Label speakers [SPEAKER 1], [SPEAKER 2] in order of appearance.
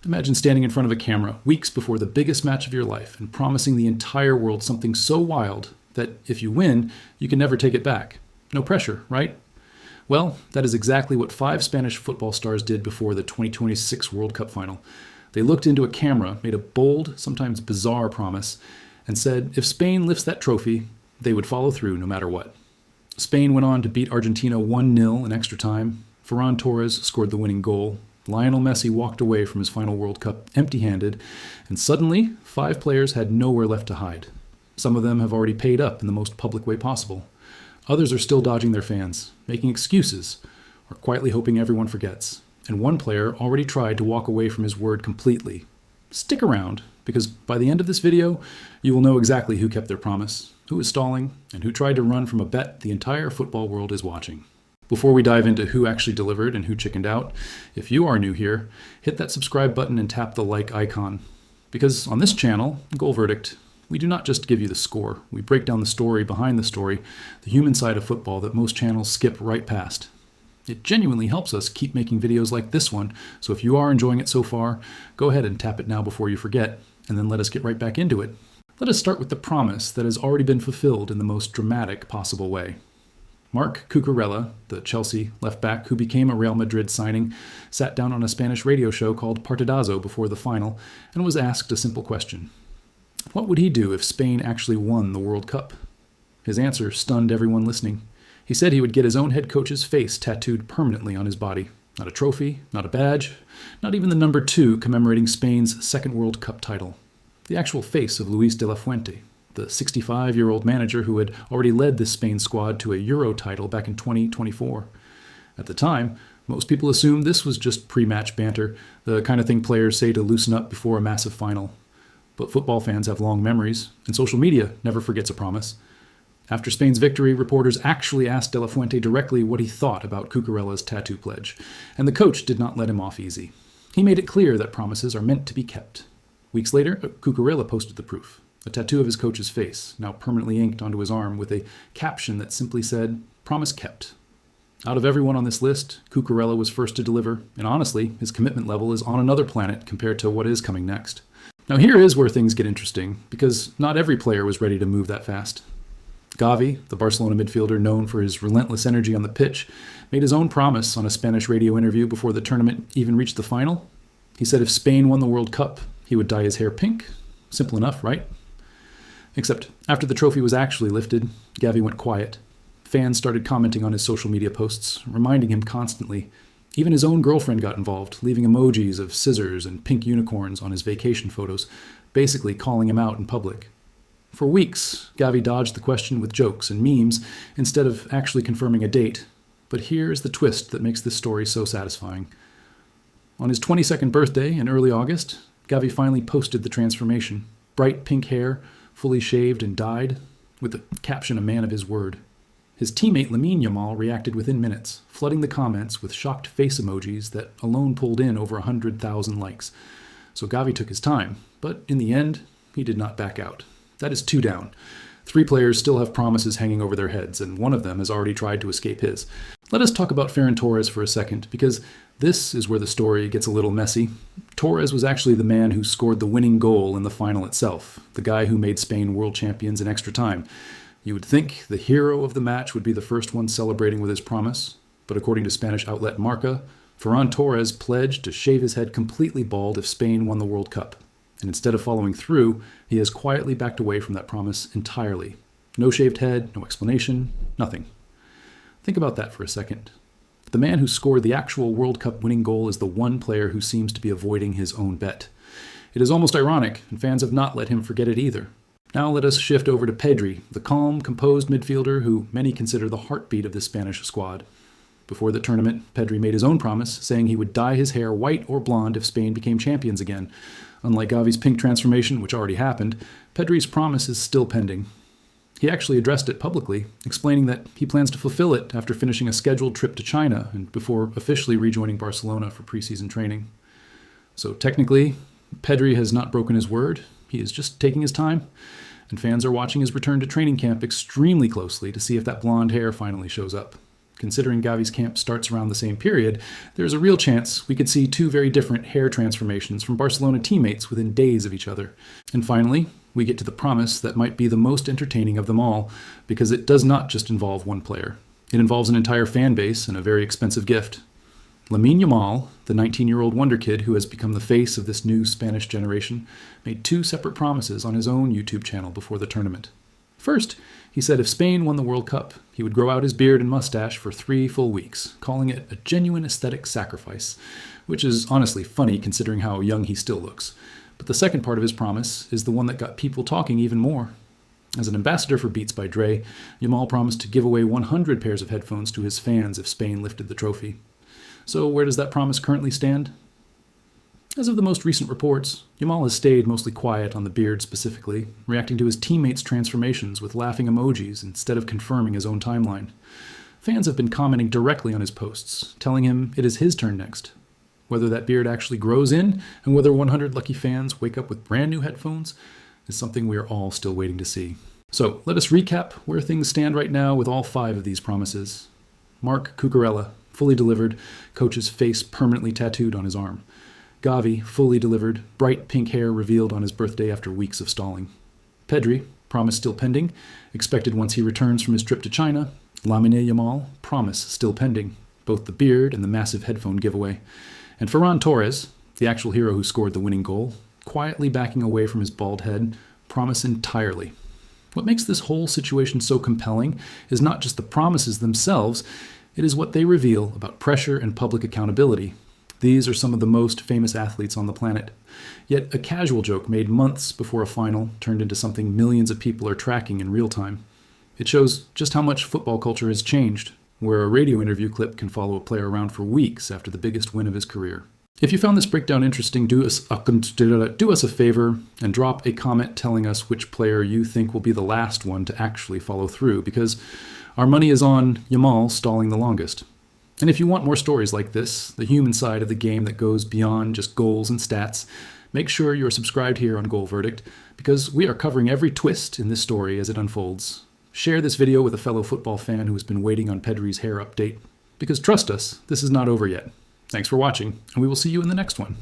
[SPEAKER 1] Imagine standing in front of a camera weeks before the biggest match of your life and promising the entire world something so wild that if you win, you can never take it back. No pressure, right? Well, that is exactly what 5 Spanish football stars did before the 2026 World Cup final. They looked into a camera, made a bold, sometimes bizarre promise, and said if Spain lifts that trophy, they would follow through no matter what. Spain went on to beat Argentina 1-0 in extra time. Ferran Torres scored the winning goal. Lionel Messi walked away from his final World Cup empty-handed, and suddenly 5 players had nowhere left to hide. Some of them have already paid up in the most public way possible. Others are still dodging their fans, making excuses, or quietly hoping everyone forgets. And one player already tried to walk away from his word completely. Stick around, because by the end of this video, you will know exactly who kept their promise, who is stalling, and who tried to run from a bet the entire football world is watching. Before we dive into who actually delivered and who chickened out, if you are new here, hit that subscribe button and tap the like icon. Because on this channel, Goal Verdict, we do not just give you the score. We break down the story behind the story, the human side of football that most channels skip right past. It genuinely helps us keep making videos like this one, so if you are enjoying it so far, go ahead and tap it now before you forget, and then let us get right back into it. Let us start with the promise that has already been fulfilled in the most dramatic possible way. Marc Cucurella, the Chelsea left-back who became a Real Madrid signing, sat down on a Spanish radio show called Partidazo before the final and was asked a simple question. What would he do if Spain actually won the World Cup? His answer stunned everyone listening. He said he would get his own head coach's face tattooed permanently on his body. Not a trophy, not a badge, not even the number 2 commemorating Spain's second World Cup title. The actual face of Luis de la Fuente, the 65-year-old manager who had already led this Spain squad to a Euro title back in 2024. At the time, most people assumed this was just pre-match banter, the kind of thing players say to loosen up before a massive final. But football fans have long memories, and social media never forgets a promise. After Spain's victory, reporters actually asked De La Fuente directly what he thought about Cucurella's tattoo pledge, and the coach did not let him off easy. He made it clear that promises are meant to be kept. Weeks later, Cucurella posted the proof. A tattoo of his coach's face, now permanently inked onto his arm with a caption that simply said, "Promise kept." Out of everyone on this list, Cucurella was first to deliver, and honestly, his commitment level is on another planet compared to what is coming next. Now here is where things get interesting, because not every player was ready to move that fast. Gavi, the Barcelona midfielder known for his relentless energy on the pitch, made his own promise on a Spanish radio interview before the tournament even reached the final. He said if Spain won the World Cup, he would dye his hair pink. Simple enough, right? Except after the trophy was actually lifted, Gavi went quiet. Fans started commenting on his social media posts, reminding him constantly. Even his own girlfriend got involved, leaving emojis of scissors and pink unicorns on his vacation photos, basically calling him out in public. For weeks, Gavi dodged the question with jokes and memes instead of actually confirming a date. But here's the twist that makes this story so satisfying. On his 22nd birthday in early August, Gavi finally posted the transformation. Bright pink hair, fully shaved and dyed, with the caption a man of his word. His teammate Lamine Yamal reacted within minutes, flooding the comments with shocked face emojis that alone pulled in over 100,000 likes. So Gavi took his time, but in the end, he did not back out. That is 2 down. 3 players still have promises hanging over their heads, and one of them has already tried to escape his. Let us talk about Ferran Torres for a second, because this is where the story gets a little messy. Torres was actually the man who scored the winning goal in the final itself, the guy who made Spain world champions in extra time. You would think the hero of the match would be the first one celebrating with his promise, but according to Spanish outlet Marca, Ferran Torres pledged to shave his head completely bald if Spain won the World Cup. And instead of following through, he has quietly backed away from that promise entirely. No shaved head, no explanation, nothing. Think about that for a second. The man who scored the actual World Cup winning goal is the one player who seems to be avoiding his own bet. It is almost ironic, and fans have not let him forget it either. Now let us shift over to Pedri, the calm, composed midfielder who many consider the heartbeat of this Spanish squad. Before the tournament, Pedri made his own promise, saying he would dye his hair white or blonde if Spain became champions again. Unlike Gavi's pink transformation, which already happened, Pedri's promise is still pending. He actually addressed it publicly, explaining that he plans to fulfill it after finishing a scheduled trip to China and before officially rejoining Barcelona for preseason training. So technically, Pedri has not broken his word. He is just taking his time, and fans are watching his return to training camp extremely closely to see if that blonde hair finally shows up. Considering Gavi's camp starts around the same period, there's a real chance we could see two very different hair transformations from Barcelona teammates within days of each other. And finally, we get to the promise that might be the most entertaining of them all, because it does not just involve one player. It involves an entire fan base and a very expensive gift. Lamine Yamal, the 19-year-old wonder kid who has become the face of this new Spanish generation, made two separate promises on his own YouTube channel before the tournament. First, he said if Spain won the World Cup, he would grow out his beard and mustache for 3 full weeks, calling it a genuine aesthetic sacrifice, which is honestly funny considering how young he still looks. But the second part of his promise is the one that got people talking even more. As an ambassador for Beats by Dre, Yamal promised to give away 100 pairs of headphones to his fans if Spain lifted the trophy. So where does that promise currently stand? As of the most recent reports, Yamal has stayed mostly quiet on the beard specifically, reacting to his teammates' transformations with laughing emojis instead of confirming his own timeline. Fans have been commenting directly on his posts, telling him it is his turn next. Whether that beard actually grows in, and whether 100 lucky fans wake up with brand new headphones, is something we are all still waiting to see. So let us recap where things stand right now with all 5 of these promises. Marc Cucurella, fully delivered, coach's face permanently tattooed on his arm. Gavi, fully delivered, bright pink hair revealed on his birthday after weeks of stalling. Pedri, promise still pending, expected once he returns from his trip to China. Lamine Yamal, promise still pending, both the beard and the massive headphone giveaway. And Ferran Torres, the actual hero who scored the winning goal, quietly backing away from his bald head, promise entirely. What makes this whole situation so compelling is not just the promises themselves, it is what they reveal about pressure and public accountability. These are some of the most famous athletes on the planet. Yet a casual joke made months before a final turned into something millions of people are tracking in real time. It shows just how much football culture has changed, where a radio interview clip can follow a player around for weeks after the biggest win of his career. If you found this breakdown interesting, do us a favor and drop a comment telling us which player you think will be the last one to actually follow through, because our money is on Yamal stalling the longest. And if you want more stories like this, the human side of the game that goes beyond just goals and stats, make sure you're subscribed here on Goal Verdict, because we are covering every twist in this story as it unfolds. Share this video with a fellow football fan who has been waiting on Pedri's hair update, because trust us, this is not over yet. Thanks for watching, and we will see you in the next one.